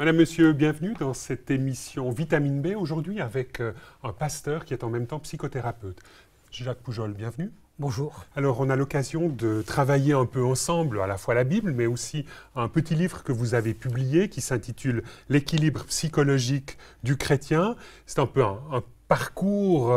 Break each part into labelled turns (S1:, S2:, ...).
S1: Madame, Monsieur, bienvenue dans cette émission Vitamine B aujourd'hui avec un pasteur qui est en même temps psychothérapeute. Jacques Poujol, bienvenue.
S2: Bonjour.
S1: Alors, on a l'occasion de travailler un peu ensemble, à la fois la Bible, mais aussi un petit livre que vous avez publié qui s'intitule « L'équilibre psychologique du chrétien ». C'est un peu un parcours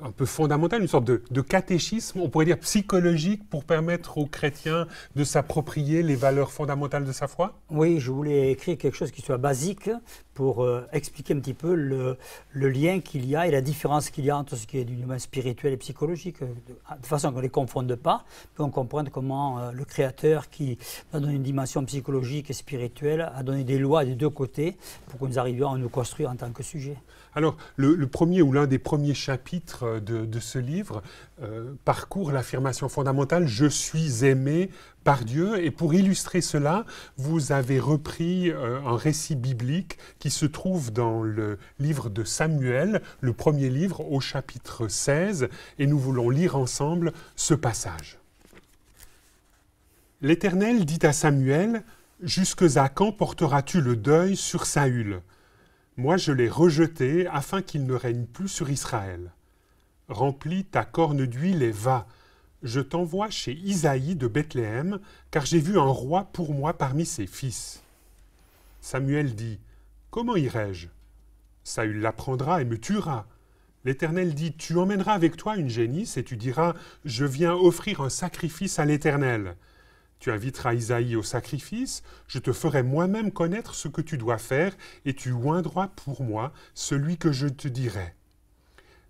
S1: un peu fondamental, une sorte de catéchisme, on pourrait dire psychologique, pour permettre aux chrétiens de s'approprier les valeurs fondamentales de sa foi?
S2: Oui, je voulais écrire quelque chose qui soit basique pour expliquer un petit peu le lien qu'il y a et la différence qu'il y a entre ce qui est du domaine spirituel et psychologique, de façon qu'on ne les confonde pas, pour qu'on comprenne comment le Créateur, qui a donné une dimension psychologique et spirituelle, a donné des lois des deux côtés pour que nous arrivions à nous construire en tant que sujet.
S1: Alors, le premier ou l'un des premiers chapitres de ce livre parcourt l'affirmation fondamentale « Je suis aimé par Dieu ». Et pour illustrer cela, vous avez repris un récit biblique qui se trouve dans le livre de Samuel, le premier livre, au chapitre 16. Et nous voulons lire ensemble ce passage. « L'Éternel dit à Samuel, « Jusques à quand porteras-tu le deuil sur Saül ? Moi, je l'ai rejeté afin qu'il ne règne plus sur Israël. Remplis ta corne d'huile et va. Je t'envoie chez Isaïe de Bethléem, car j'ai vu un roi pour moi parmi ses fils. » Samuel dit, « Comment irai-je ? Saül l'apprendra et me tuera. L'Éternel dit, « Tu emmèneras avec toi une génisse et tu diras, « Je viens offrir un sacrifice à l'Éternel. » Tu inviteras Isaïe au sacrifice, je te ferai moi-même connaître ce que tu dois faire, et tu oindras pour moi celui que je te dirai.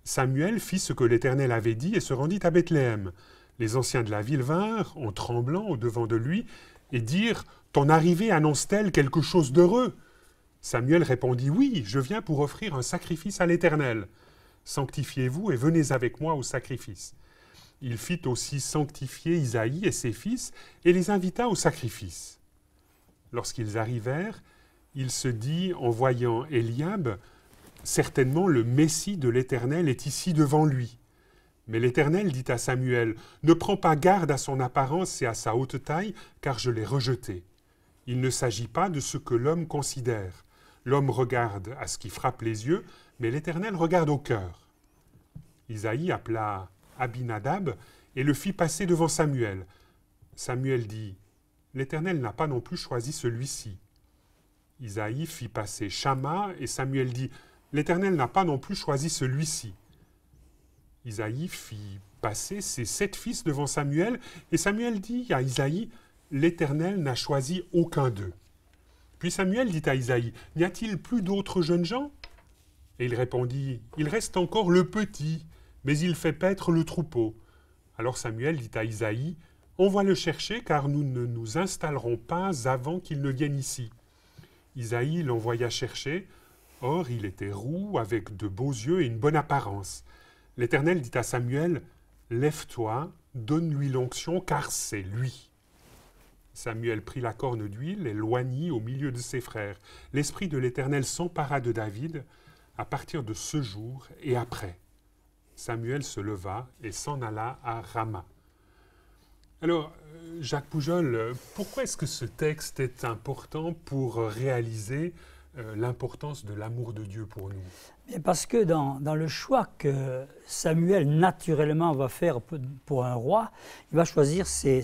S1: Samuel fit ce que l'Éternel avait dit et se rendit à Bethléem. Les anciens de la ville vinrent, en tremblant, au-devant de lui, et dirent « Ton arrivée annonce-t-elle quelque chose d'heureux ?» Samuel répondit « Oui, je viens pour offrir un sacrifice à l'Éternel. Sanctifiez-vous et venez avec moi au sacrifice. » Il fit aussi sanctifier Isaïe et ses fils et les invita au sacrifice. Lorsqu'ils arrivèrent, il se dit en voyant Eliab, « Certainement le Messie de l'Éternel est ici devant lui. » Mais l'Éternel dit à Samuel, « Ne prends pas garde à son apparence et à sa haute taille, car je l'ai rejeté. Il ne s'agit pas de ce que l'homme considère. L'homme regarde à ce qui frappe les yeux, mais l'Éternel regarde au cœur. » Isaïe appela Abinadab et le fit passer devant Samuel. Samuel dit, « L'Éternel n'a pas non plus choisi celui-ci. » Isaïe fit passer Shama et Samuel dit, « L'Éternel n'a pas non plus choisi celui-ci. » Isaïe fit passer ses 7 fils devant Samuel et Samuel dit à Isaïe, « L'Éternel n'a choisi aucun d'eux. » Puis Samuel dit à Isaïe, « N'y a-t-il plus d'autres jeunes gens ?» Et il répondit, « Il reste encore le petit, mais il fait paître le troupeau. » Alors Samuel dit à Isaïe, « On va le chercher, car nous ne nous installerons pas avant qu'il ne vienne ici. » Isaïe l'envoya chercher. Or, il était roux, avec de beaux yeux et une bonne apparence. L'Éternel dit à Samuel, « Lève-toi, donne-lui l'onction, car c'est lui. » Samuel prit la corne d'huile et l'oignit au milieu de ses frères. L'Esprit de l'Éternel s'empara de David à partir de ce jour et après. Samuel se leva et s'en alla à Rama. Alors, Jacques Poujol, pourquoi est-ce que ce texte est important pour réaliser l'importance de l'amour de Dieu pour nous?
S2: Parce que dans le choix que Samuel naturellement va faire pour un roi, il va choisir ces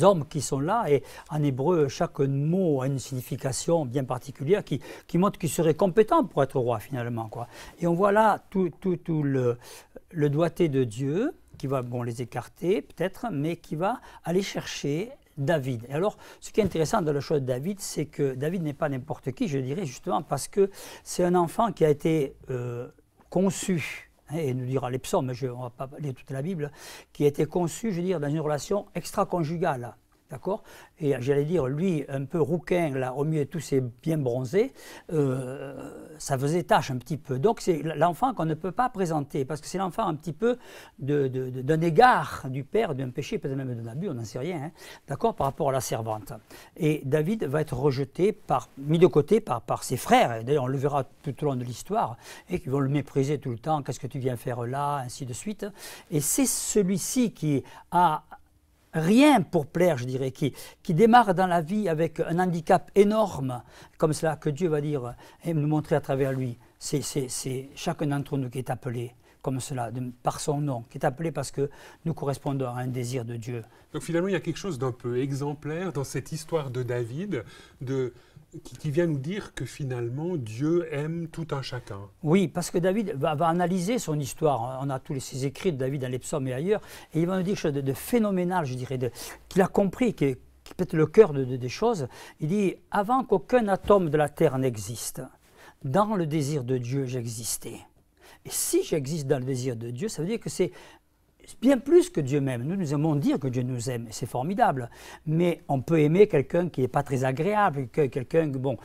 S2: hommes qui sont là, et en hébreu, chaque mot a une signification bien particulière qui montre qu'il serait compétent pour être roi finalement, quoi. Et on voit là tout le doigté de Dieu qui va les écarter peut-être, mais qui va aller chercher David. Et alors, ce qui est intéressant dans le choix de David, c'est que David n'est pas n'importe qui, je dirais, justement parce que c'est un enfant qui a été conçu, et nous dira les psaumes, on ne va pas lire toute la Bible, qui a été conçu, je veux dire, dans une relation extra-conjugale. D'accord ? Et j'allais dire, lui, un peu rouquin, là, au milieu de tous ces bien bronzés, ça faisait tâche un petit peu. Donc, c'est l'enfant qu'on ne peut pas présenter, parce que c'est l'enfant un petit peu d'un égard du père, d'un péché, peut-être même d'un abus, on n'en sait rien, hein, d'accord, par rapport à la servante. Et David va être rejeté, mis de côté par ses frères, et d'ailleurs, on le verra tout au long de l'histoire, et qui vont le mépriser tout le temps, qu'est-ce que tu viens faire là, ainsi de suite. Et c'est celui-ci qui a rien pour plaire, je dirais, qui démarre dans la vie avec un handicap énorme, comme cela que Dieu va dire et nous montrer à travers lui. C'est chacun d'entre nous qui est appelé comme cela, par son nom, qui est appelé parce que nous correspondons à un désir de Dieu.
S1: Donc finalement, il y a quelque chose d'un peu exemplaire dans cette histoire de David, qui vient nous dire que finalement, Dieu aime tout un chacun.
S2: Oui, parce que David va analyser son histoire. On a tous ces écrits de David dans les psaumes et ailleurs, et il va nous dire quelque chose de phénoménal, je dirais, qu'il a compris, qui est peut-être le cœur des choses. Il dit, avant qu'aucun atome de la terre n'existe, dans le désir de Dieu, j'existais. Et si j'existe dans le désir de Dieu, ça veut dire que c'est bien plus que Dieu m'aime. Nous aimons dire que Dieu nous aime, c'est formidable. Mais on peut aimer quelqu'un qui n'est pas très agréable, quelqu'un, bon,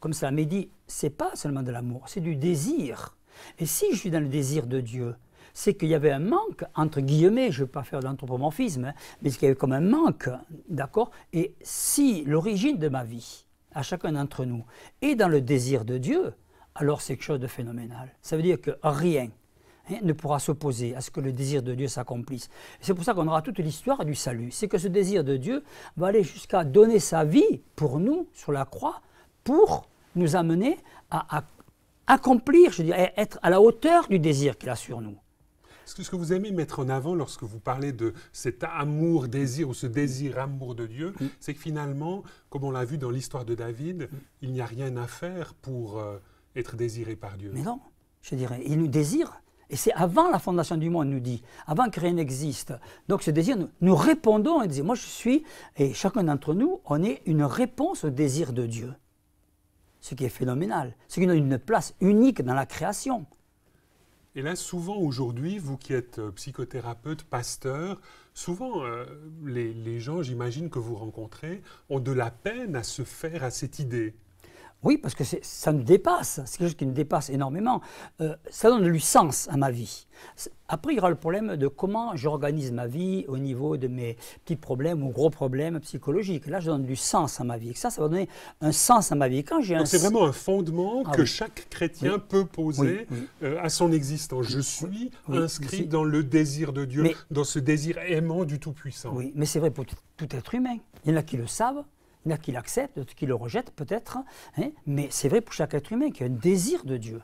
S2: comme ça m'a dit, c'est pas seulement de l'amour, c'est du désir. Et si je suis dans le désir de Dieu, c'est qu'il y avait un manque, entre guillemets, je ne veux pas faire d'anthropomorphisme, hein, mais qu'il y avait comme un manque, d'accord? Et si l'origine de ma vie, à chacun d'entre nous, est dans le désir de Dieu, alors c'est quelque chose de phénoménal. Ça veut dire que rien ne pourra s'opposer à ce que le désir de Dieu s'accomplisse. C'est pour ça qu'on aura toute l'histoire du salut. C'est que ce désir de Dieu va aller jusqu'à donner sa vie pour nous sur la croix, pour nous amener à accomplir, je dirais, être à la hauteur du désir qu'il a sur nous.
S1: Ce que vous aimez mettre en avant lorsque vous parlez de cet amour-désir ou ce désir-amour de Dieu, c'est que finalement, comme on l'a vu dans l'histoire de David, il n'y a rien à faire pour être désiré par Dieu.
S2: Mais non, je dirais, il nous désire. Et c'est avant la fondation du monde, nous dit, avant que rien n'existe. Donc ce désir, nous répondons et disons, moi je suis, et chacun d'entre nous, on est une réponse au désir de Dieu. Ce qui est phénoménal, ce qui donne une place unique dans la création.
S1: Et là, souvent aujourd'hui, vous qui êtes psychothérapeute, pasteur, souvent les gens, j'imagine, que vous rencontrez, ont de la peine à se faire à cette idée.
S2: Oui, parce que ça nous dépasse, c'est quelque chose qui nous dépasse énormément. Ça donne du sens à ma vie. Après, il y aura le problème de comment j'organise ma vie au niveau de mes petits problèmes ou gros problèmes psychologiques. Là, je donne du sens à ma vie. Et ça va donner un sens à ma vie.
S1: Donc c'est vraiment un fondement que chaque chrétien peut poser à son existence. Je suis inscrit dans le désir de Dieu, dans ce désir aimant du Tout-Puissant.
S2: Oui, mais c'est vrai pour tout être humain. Il y en a qui le savent. Il y en a qui l'acceptent, d'autres qui le rejettent peut-être, hein, mais c'est vrai pour chaque être humain qu'il y a un désir de Dieu.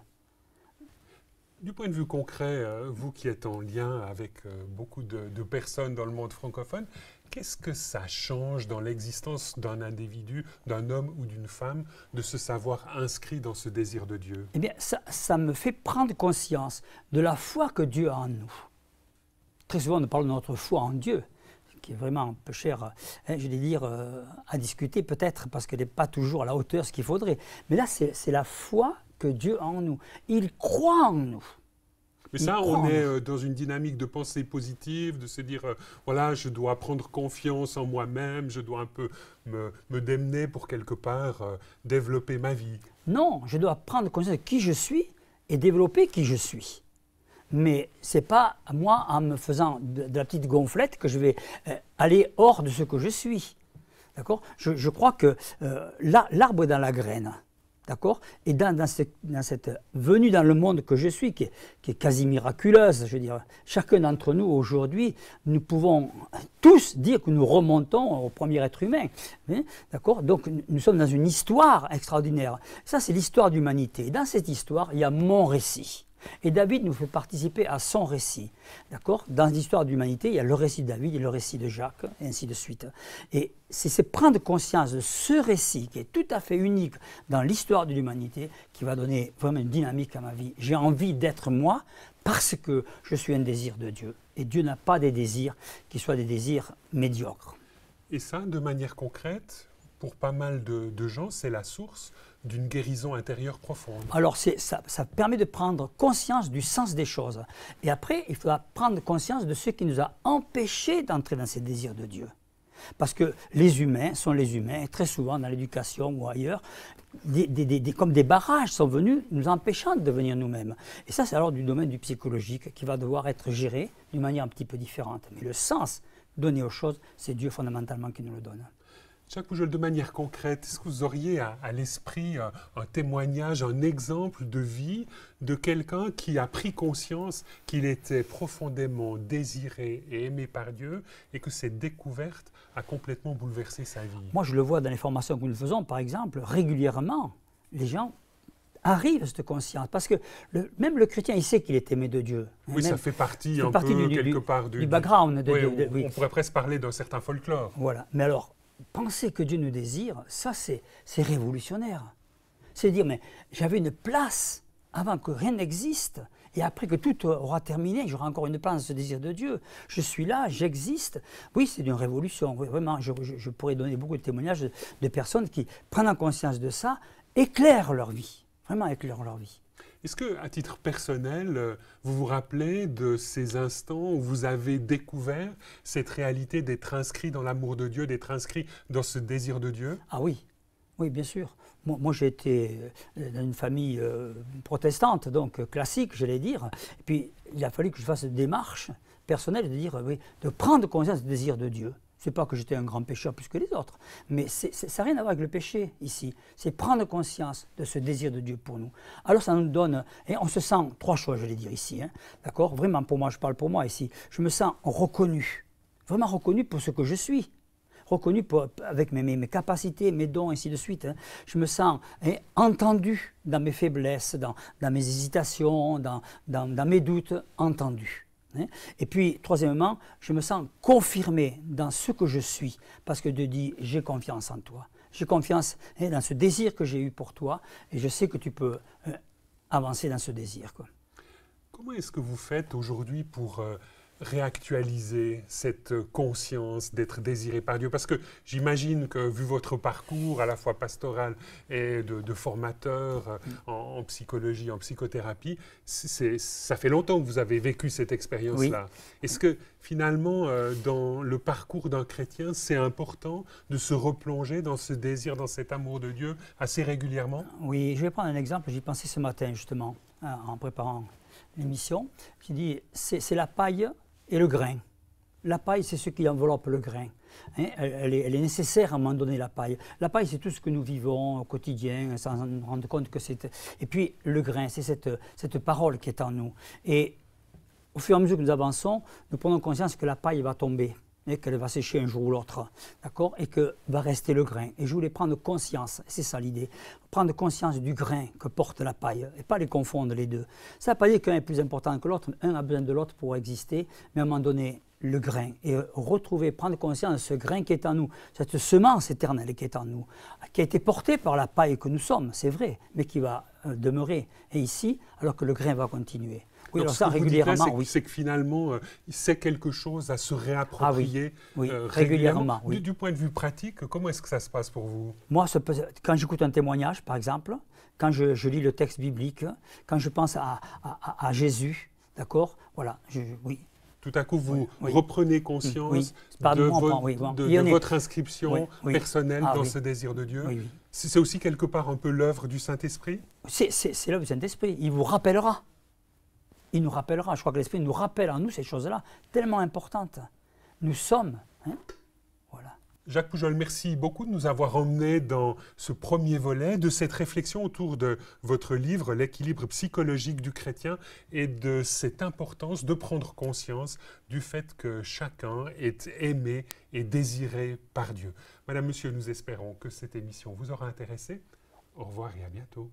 S1: Du point de vue concret, vous qui êtes en lien avec beaucoup de personnes dans le monde francophone, qu'est-ce que ça change dans l'existence d'un individu, d'un homme ou d'une femme, de se savoir inscrit dans ce désir de Dieu?
S2: Eh bien, ça me fait prendre conscience de la foi que Dieu a en nous. Très souvent, on parle de notre foi en Dieu, qui est vraiment un peu cher, hein, je vais dire, à discuter peut-être, parce qu'elle n'est pas toujours à la hauteur de ce qu'il faudrait. Mais là, c'est la foi que Dieu a en nous. Il croit en nous.
S1: Mais ça, on est dans une dynamique de pensée positive, de se dire, voilà, je dois prendre confiance en moi-même, je dois un peu me démener pour quelque part développer ma vie.
S2: Non, je dois prendre conscience de qui je suis et développer qui je suis. Mais ce n'est pas moi, en me faisant de la petite gonflette, que je vais aller hors de ce que je suis. D'accord ? Je crois que l'arbre est dans la graine. D'accord ? Et dans cette venue dans le monde que je suis, qui est quasi miraculeuse, je veux dire, chacun d'entre nous aujourd'hui, nous pouvons tous dire que nous remontons au premier être humain. Hein, d'accord ? Donc nous sommes dans une histoire extraordinaire. Ça, c'est l'histoire d'humanité. Et dans cette histoire, il y a mon récit. Et David nous fait participer à son récit. D'accord ? Dans l'histoire de l'humanité, il y a le récit de David et le récit de Jacques, et ainsi de suite. Et c'est prendre conscience de ce récit qui est tout à fait unique dans l'histoire de l'humanité qui va donner vraiment une dynamique à ma vie. J'ai envie d'être moi parce que je suis un désir de Dieu. Et Dieu n'a pas des désirs qui soient des désirs médiocres.
S1: Et ça, de manière concrète, pour pas mal de gens, c'est la source d'une guérison intérieure profonde.
S2: Alors ça permet de prendre conscience du sens des choses. Et après, il faudra prendre conscience de ce qui nous a empêchés d'entrer dans ces désirs de Dieu. Parce que les humains sont les humains, et très souvent dans l'éducation ou ailleurs, comme des barrages sont venus nous empêchant de devenir nous-mêmes. Et ça, c'est alors du domaine du psychologique qui va devoir être géré d'une manière un petit peu différente. Mais le sens donné aux choses, c'est Dieu fondamentalement qui nous le donne.
S1: Jacques Poujol, de manière concrète, est-ce que vous auriez à l'esprit un témoignage, un exemple de vie de quelqu'un qui a pris conscience qu'il était profondément désiré et aimé par Dieu et que cette découverte a complètement bouleversé sa vie?
S2: Moi, je le vois dans les formations que nous faisons, par exemple, régulièrement, les gens arrivent à cette conscience. Parce que même le chrétien, il sait qu'il est aimé de Dieu.
S1: Oui,
S2: même,
S1: ça fait partie un peu, quelque part,
S2: du background.
S1: Oui, on pourrait presque parler d'un certain folklore.
S2: Voilà. Mais alors, penser que Dieu nous désire, ça, c'est révolutionnaire. C'est dire, mais j'avais une place avant que rien n'existe, et après que tout aura terminé, j'aurai encore une place dans ce désir de Dieu. Je suis là, j'existe. Oui, c'est une révolution. Oui, vraiment, je pourrais donner beaucoup de témoignages de personnes qui, prenant conscience de ça, éclairent leur vie. Vraiment éclairent leur vie.
S1: Est-ce que, à titre personnel, vous vous rappelez de ces instants où vous avez découvert cette réalité d'être inscrit dans l'amour de Dieu, d'être inscrit dans ce désir de Dieu?
S2: Ah oui, oui, bien sûr. Moi j'ai été dans une famille protestante, donc classique, j'allais dire. Et puis, il a fallu que je fasse une démarche personnelle de dire, oui, de prendre conscience du désir de Dieu. Ce n'est pas que j'étais un grand pécheur plus que les autres, mais ça n'a rien à voir avec le péché ici. C'est prendre conscience de ce désir de Dieu pour nous. Alors ça nous donne, et on se sent, trois choses je vais dire ici, hein, d'accord? Vraiment pour moi, je parle pour moi ici, je me sens reconnu, vraiment reconnu pour ce que je suis, reconnu avec mes capacités, mes dons, ainsi de suite. Hein. Je me sens entendu dans mes faiblesses, dans mes hésitations, dans mes doutes, entendu. Et puis, troisièmement, je me sens confirmé dans ce que je suis, parce que Dieu dit « j'ai confiance en toi ». J'ai confiance dans ce désir que j'ai eu pour toi, et je sais que tu peux avancer dans ce désir. Quoi.
S1: Comment est-ce que vous faites aujourd'hui pour réactualiser cette conscience d'être désiré par Dieu? Parce que j'imagine que, vu votre parcours à la fois pastoral et de formateur en psychologie, en psychothérapie, ça fait longtemps que vous avez vécu cette expérience-là. Oui. Est-ce que finalement, dans le parcours d'un chrétien, c'est important de se replonger dans ce désir, dans cet amour de Dieu assez régulièrement?
S2: Oui, je vais prendre un exemple. J'y pensais ce matin justement, en préparant l'émission. J'ai dit, c'est la paille et le grain. La paille, c'est ce qui enveloppe le grain. Hein, elle est nécessaire à un moment donné, la paille. La paille, c'est tout ce que nous vivons au quotidien, sans nous rendre compte que c'est... Et puis, le grain, c'est cette parole qui est en nous. Et au fur et à mesure que nous avançons, nous prenons conscience que la paille va tomber, et qu'elle va sécher un jour ou l'autre, d'accord, et que va rester le grain. Et je voulais prendre conscience, c'est ça l'idée, prendre conscience du grain que porte la paille, et pas les confondre les deux. Ça ne veut pas dire qu'un est plus important que l'autre, un a besoin de l'autre pour exister, mais à un moment donné, le grain, et retrouver, prendre conscience de ce grain qui est en nous, cette semence éternelle qui est en nous, qui a été portée par la paille que nous sommes, c'est vrai, mais qui va demeurer, et ici, alors que le grain va continuer. Oui,
S1: alors ça, régulièrement, oui. C'est que finalement, c'est quelque chose à se réapproprier régulièrement. Oui. Du point de vue pratique, comment est-ce que ça se passe pour vous?
S2: Moi, quand j'écoute un témoignage, par exemple, quand je lis le texte biblique, quand je pense à Jésus, d'accord, voilà, oui.
S1: Tout à coup, vous reprenez conscience de votre inscription personnelle dans ce désir de Dieu. Oui, oui. C'est aussi quelque part un peu l'œuvre du Saint-Esprit?
S2: C'est l'œuvre du Saint-Esprit. Il vous rappellera. Il nous rappellera. Je crois que l'Esprit nous rappelle en nous ces choses-là, tellement importantes. Nous sommes. Hein, voilà.
S1: Jacques Poujol, merci beaucoup de nous avoir emmenés dans ce premier volet de cette réflexion autour de votre livre, L'équilibre psychologique du chrétien, et de cette importance de prendre conscience du fait que chacun est aimé et désiré par Dieu. Madame, Monsieur, nous espérons que cette émission vous aura intéressé. Au revoir et à bientôt.